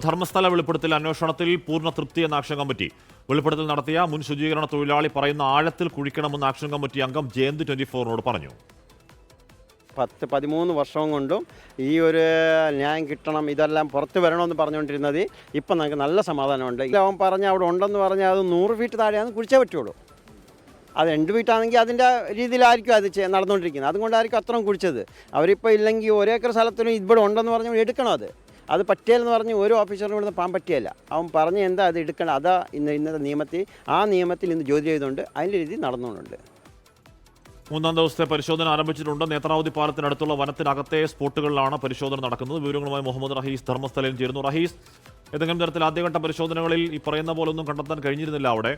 ധർമ്മസ്ഥല വെളിപ്പെടുത്തൽ അന്വേഷണത്തിൽ പൂർണ്ണ തൃപ്തി എന്ന ആക്ഷൻ കമ്മിറ്റി വെളിപ്പെടുത്തൽ നടത്തിയ മുൻ ശുചീകരണ തൊഴിലാളി പറയുന്ന ആഴത്തിൽ കുഴിക്കണമെന്ന് ആക്ഷൻ കമ്മിറ്റി അംഗം ജയന്ത് 24 പറഞ്ഞു. 13 വർഷം കൊണ്ടും ഈ ഒരു ന്യായം കിട്ടണം, ഇതെല്ലാം പുറത്ത് വരണമെന്ന് പറഞ്ഞുകൊണ്ടിരുന്നത് ഇപ്പം നമുക്ക് നല്ല സമാധാനമുണ്ട്. അവൻ പറഞ്ഞ അവിടെ ഉണ്ടെന്ന് പറഞ്ഞാൽ അത് 100 ഫീറ്റ് താഴെയാണ് കുഴിച്ചേ പറ്റുള്ളൂ. അത് 2 ഫീറ്റാണെങ്കിൽ അതിൻ്റെ രീതിയിലായിരിക്കും അത് നടന്നുകൊണ്ടിരിക്കുന്നത്. അതുകൊണ്ടായിരിക്കും അത്രയും കുഴിച്ചത്. അവരിപ്പോൾ ഇല്ലെങ്കിൽ 1 ഏക്കർ സ്ഥലത്തിനും ഇവിടെ ഉണ്ടെന്ന് പറഞ്ഞാൽ എടുക്കണം. അത് പറ്റിയെന്ന് പറഞ്ഞ് ഓരോ ഓഫീസറിനും ഇവിടുന്ന് പോകാൻ പറ്റിയല്ല. അവൻ പറഞ്ഞ് എന്താ അത് എടുക്കണം, അതാ ഇന്നത്തെ നിയമത്തിൽ ഇന്ന് ജോലി ചെയ്തുകൊണ്ട് അതിൻ്റെ രീതി നടന്നുകൊണ്ടുണ്ട്. 3-ാം ദിവസത്തെ പരിശോധന ആരംഭിച്ചിട്ടുണ്ട്. നേത്രാവതി പാലത്തിനടുത്തുള്ള വനത്തിനകത്തെ സ്പോട്ടുകളിലാണ് പരിശോധന നടക്കുന്നത്. വിവരങ്ങളുമായി മുഹമ്മദ് റഹീസ് ധർമ്മസ്ഥലയിൽ ചേരുന്നു. റഹീസ്, ഏതെങ്കിലും തരത്തിൽ ആദ്യഘട്ട പരിശോധനകളിൽ ഈ പറയുന്ന പോലെ ഒന്നും കണ്ടെത്താൻ കഴിഞ്ഞിരുന്നില്ല അവിടെ.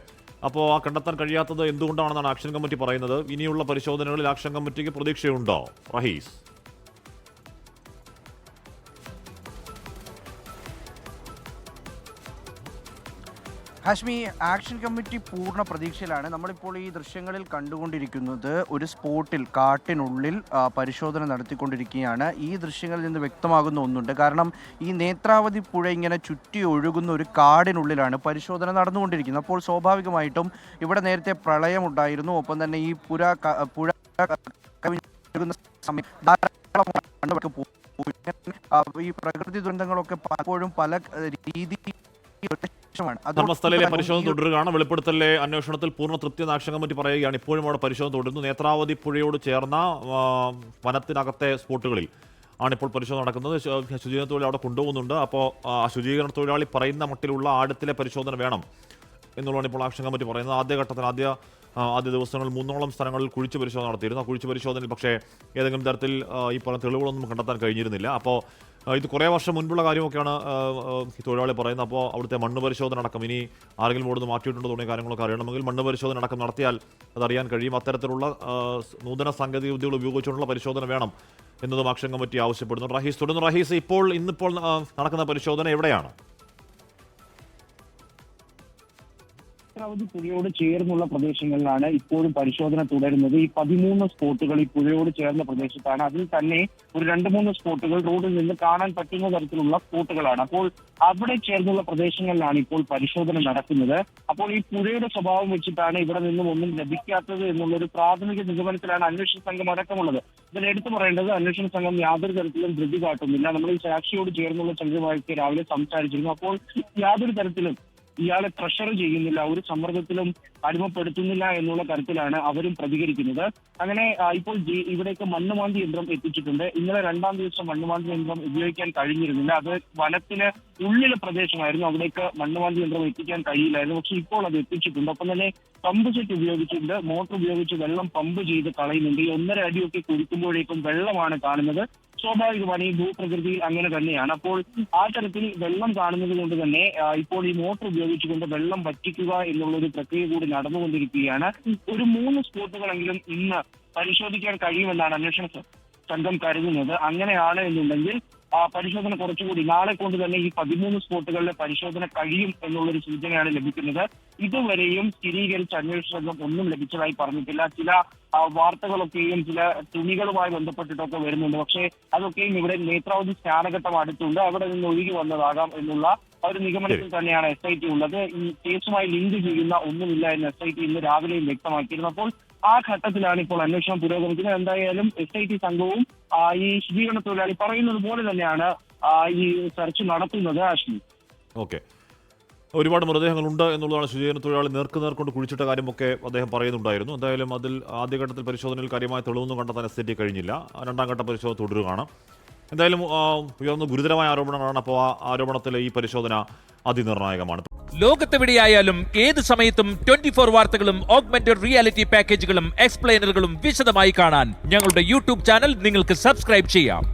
അപ്പോൾ ആ കണ്ടെത്താൻ കഴിയാത്തത് എന്തുകൊണ്ടാണെന്നാണ് ആക്ഷൻ കമ്മിറ്റി പറയുന്നത്? ഇനിയുള്ള പരിശോധനകളിൽ ആക്ഷൻ കമ്മിറ്റിക്ക് പ്രതീക്ഷയുണ്ടോ റഹീസ്? ഹാഷ്മി, ആക്ഷൻ കമ്മിറ്റി പൂർണ്ണ പ്രതീക്ഷയിലാണ്. നമ്മളിപ്പോൾ ഈ ദൃശ്യങ്ങളിൽ കണ്ടുകൊണ്ടിരിക്കുന്നത് ഒരു സ്പോട്ടിൽ കാട്ടിനുള്ളിൽ പരിശോധന നടത്തിക്കൊണ്ടിരിക്കുകയാണ്. ഈ ദൃശ്യങ്ങളിൽ നിന്ന് വ്യക്തമാകുന്ന ഒന്നുണ്ട്. കാരണം ഈ നേത്രാവതി പുഴ ഇങ്ങനെ ചുറ്റി ഒഴുകുന്ന ഒരു കാടിനുള്ളിലാണ് പരിശോധന നടന്നുകൊണ്ടിരിക്കുന്നത്. അപ്പോൾ സ്വാഭാവികമായിട്ടും ഇവിടെ നേരത്തെ പ്രളയമുണ്ടായിരുന്നു. ഒപ്പം തന്നെ ഈ പുഴ കവിഞ്ഞൊഴുകുന്ന സമയം ധാരാളം ഈ പ്രകൃതി ദുരന്തങ്ങളൊക്കെ പലപ്പോഴും പല രീതിയിൽ ധർമ്മസ്ഥലയിലെ പരിശോധന തുടരുകയാണ്. വെളിപ്പെടുത്തലിലെ അന്വേഷണത്തിൽ പൂർണ്ണ തൃപ്തി എന്ന ആക്ഷൻ കമ്മിറ്റി പറയുകയാണ്. ഇപ്പോഴും അവിടെ പരിശോധന തുടരുന്നു. നേത്രാവതി പുഴയോട് ചേർന്ന വനത്തിനകത്തെ സ്പോട്ടുകളിൽ ആണിപ്പോൾ പരിശോധന നടക്കുന്നത്. ശുചീകരണ തൊഴിലാളി അവിടെ കൊണ്ടുപോകുന്നുണ്ട്. അപ്പോൾ ശുചീകരണ തൊഴിലാളി പറയുന്ന മട്ടിലുള്ള ആഴത്തിലെ പരിശോധന വേണം എന്നുള്ളതാണ് ഇപ്പോൾ ആക്ഷൻ കമ്മിറ്റി പറയുന്നത്. ആദ്യഘട്ടത്തിൽ ആദ്യ ദിവസങ്ങളിൽ 3ഓളം സ്ഥലങ്ങളിൽ കുഴിച്ച് പരിശോധന നടത്തിയിരുന്നു. ആ കുഴിച്ച് പരിശോധനയിൽ പക്ഷേ ഏതെങ്കിലും തരത്തിൽ ഈ പറഞ്ഞ തെളിവുകളൊന്നും കണ്ടെത്താൻ കഴിഞ്ഞിരുന്നില്ല. അപ്പോൾ ഇത് കുറേ വർഷം മുൻപുള്ള കാര്യമൊക്കെയാണ് ഈ തൊഴിലാളി പറയുന്നത്. അപ്പോൾ അവിടുത്തെ മണ്ണ് പരിശോധന അടക്കം ഇനി ആരെങ്കിലും ഇവിടുന്ന് മാറ്റിയിട്ടുണ്ടോ തുടങ്ങിയ കാര്യങ്ങളൊക്കെ അറിയണമെങ്കിൽ മണ്ണ് പരിശോധന അടക്കം നടത്തിയാൽ അതറിയാൻ കഴിയും. അത്തരത്തിലുള്ള നൂതന സാങ്കേതിക വിദ്യകൾ ഉപയോഗിച്ചുകൊണ്ടുള്ള പരിശോധന വേണം എന്നതും ആക്ഷൻ കമ്മിറ്റി ആവശ്യപ്പെടുന്നു. റഹീസ് തുടർന്ന്. റഹീസ്, ഇന്നിപ്പോൾ നടക്കുന്ന പരിശോധന എവിടെയാണ്? നേത്രാവതി പുഴയോട് ചേർന്നുള്ള പ്രദേശങ്ങളിലാണ് ഇപ്പോഴും പരിശോധന തുടരുന്നത്. ഈ 13 സ്പോട്ടുകൾ ഈ പുഴയോട് ചേർന്ന പ്രദേശത്താണ്. അതിൽ തന്നെ ഒരു 2-3 സ്പോട്ടുകൾ റോഡിൽ നിന്ന് കാണാൻ പറ്റുന്ന തരത്തിലുള്ള സ്പോട്ടുകളാണ്. അപ്പോൾ അവിടെ ചേർന്നുള്ള പ്രദേശങ്ങളിലാണ് ഇപ്പോൾ പരിശോധന നടക്കുന്നത്. അപ്പോൾ ഈ പുഴയുടെ സ്വഭാവം വെച്ചിട്ടാണ് ഇവിടെ നിന്നും ഒന്നും ലഭിക്കാത്തത് എന്നുള്ളൊരു പ്രാഥമിക നിഗമനത്തിലാണ് അന്വേഷണ സംഘം അടക്കമുള്ളത്. ഇതിൽ എടുത്തു പറയേണ്ടത്, അന്വേഷണ സംഘം യാതൊരു തരത്തിലും ധൃതി കാട്ടുന്നില്ല. നമ്മൾ ഈ സാക്ഷിയോട് ചേർന്നുള്ള സംഘമായിട്ട് രാവിലെ സംസാരിച്ചിരുന്നു. അപ്പോൾ യാതൊരു തരത്തിലും ഇയാളെ പ്രഷർ ചെയ്യുന്നില്ല, ഒരു സമ്മർദ്ദത്തിലും അടിമപ്പെടുത്തുന്നില്ല എന്നുള്ള തരത്തിലാണ് അവരും പ്രതികരിക്കുന്നത്. അങ്ങനെ ഇപ്പോൾ ഇവിടേക്ക് മണ്ണുമാന്തി യന്ത്രം എത്തിച്ചിട്ടുണ്ട്. ഇന്നലെ 2-ാം ദിവസം മണ്ണുമാന്തി യന്ത്രം ഉപയോഗിക്കാൻ കഴിഞ്ഞിരുന്നില്ല. അത് വനത്തിന് ഉള്ളിലെ പ്രദേശമായിരുന്നു. അവിടേക്ക് മണ്ണുമാന്തി യന്ത്രം എത്തിക്കാൻ കഴിയില്ലായിരുന്നു. പക്ഷെ ഇപ്പോൾ അത് എത്തിച്ചിട്ടുണ്ട്. ഒപ്പം തന്നെ പമ്പ് സെറ്റ് ഉപയോഗിച്ചിട്ടുണ്ട്. മോട്ടോർ ഉപയോഗിച്ച് വെള്ളം പമ്പ് ചെയ്ത് കളയുന്നുണ്ട്. ഈ 1.5 അടിയൊക്കെ കുഴിക്കുമ്പോഴേക്കും വെള്ളമാണ് കാണുന്നത്. സ്വാഭാവികമാണ്, ഈ ഭൂപ്രകൃതിയിൽ അങ്ങനെ തന്നെയാണ്. അപ്പോൾ ആ തരത്തിൽ വെള്ളം കാണുന്നത് കൊണ്ട് തന്നെ ഇപ്പോൾ ഈ മോട്ടോർ ഉപയോഗിച്ചുകൊണ്ട് വെള്ളം വറ്റിക്കുക എന്നുള്ളൊരു പ്രക്രിയ കൂടി നടന്നുകൊണ്ടിരിക്കുകയാണ്. ഒരു 3 സ്പോട്ടുകളെങ്കിലും ഇന്ന് പരിശോധിക്കാൻ കഴിയുമെന്നാണ് അന്വേഷണ സംഘം കരുതുന്നത്. അങ്ങനെയാണ് എന്നുണ്ടെങ്കിൽ പരിശോധന കുറച്ചുകൂടി നാളെ കൊണ്ട് തന്നെ ഈ 13 സ്പോട്ടുകളിലെ പരിശോധന കഴിയും എന്നുള്ളൊരു സൂചനയാണ് ലഭിക്കുന്നത്. ഇതുവരെയും സ്ഥിരീകരിച്ച അന്വേഷണ സംഘം ഒന്നും ലഭിച്ചതായി പറഞ്ഞിട്ടില്ല. ചില വാർത്തകളൊക്കെയും ചില തുണികളുമായി ബന്ധപ്പെട്ടിട്ടൊക്കെ വരുന്നുണ്ട്. പക്ഷേ അതൊക്കെയും ഇവിടെ നേത്രാവതി സ്നാനഘട്ടം അടുത്തുണ്ട്, അവിടെ നിന്ന് ഒഴുകി വന്നതാകാം എന്നുള്ള ഒരു നിഗമനത്തിൽ തന്നെയാണ് SIT ഉള്ളത്. ഈ കേസുമായി ലിങ്ക് ചെയ്യുന്ന ഒന്നുമില്ല എന്ന് SIT ഇന്ന് രാവിലെയും വ്യക്തമാക്കിയിരുന്നു. അപ്പോൾ ആ ഘട്ടത്തിലാണ് ഇപ്പോൾ അന്വേഷണം പുരോഗമിക്കുന്നത്. എന്തായാലും SIT സംഘവും ഈ ശുചീകരണ തൊഴിലാളി പറയുന്നത് പോലെ തന്നെയാണ് ഈ സെർച്ച് നടത്തുന്നത്. ആഷ്മി, ഓക്കെ, ഒരുപാട് മൃതദേഹങ്ങളുണ്ട് എന്നുള്ളതാണ് ശുചീകരണ തൊഴിലാളി നേർക്കുനേർ കൊണ്ട് കുഴിച്ചിട്ട കാര്യമൊക്കെ അദ്ദേഹം പറയുന്നുണ്ടായിരുന്നു. എന്തായാലും അതിൽ ആദ്യഘട്ടത്തിൽ പരിശോധനയിൽ കാര്യമായ തെളിവൊന്നും കണ്ടെത്താൻ SIT കഴിഞ്ഞില്ല. 2-ാം ഘട്ട പരിശോധന തുടരുകയാണ്. എന്തായാലും ഉയർന്ന ഗുരുതരമായ ആരോപണങ്ങളാണ്. അപ്പോൾ ആ ആരോപണത്തിലെ ഈ പരിശോധന അതിനിർണായകമാണ്. ലോകത്തെവിടെയായാലും ഏത് സമയത്തും 24 വാർത്തകളും ഓഗ്മെന്റഡ് റിയാലിറ്റി പാക്കേജുകളും എക്സ്പ്ലെയിനറുകളും വിശദമായി കാണാൻ ഞങ്ങളുടെ YouTube ചാനൽ നിങ്ങൾക്ക് സബ്സ്ക്രൈബ് ചെയ്യാം.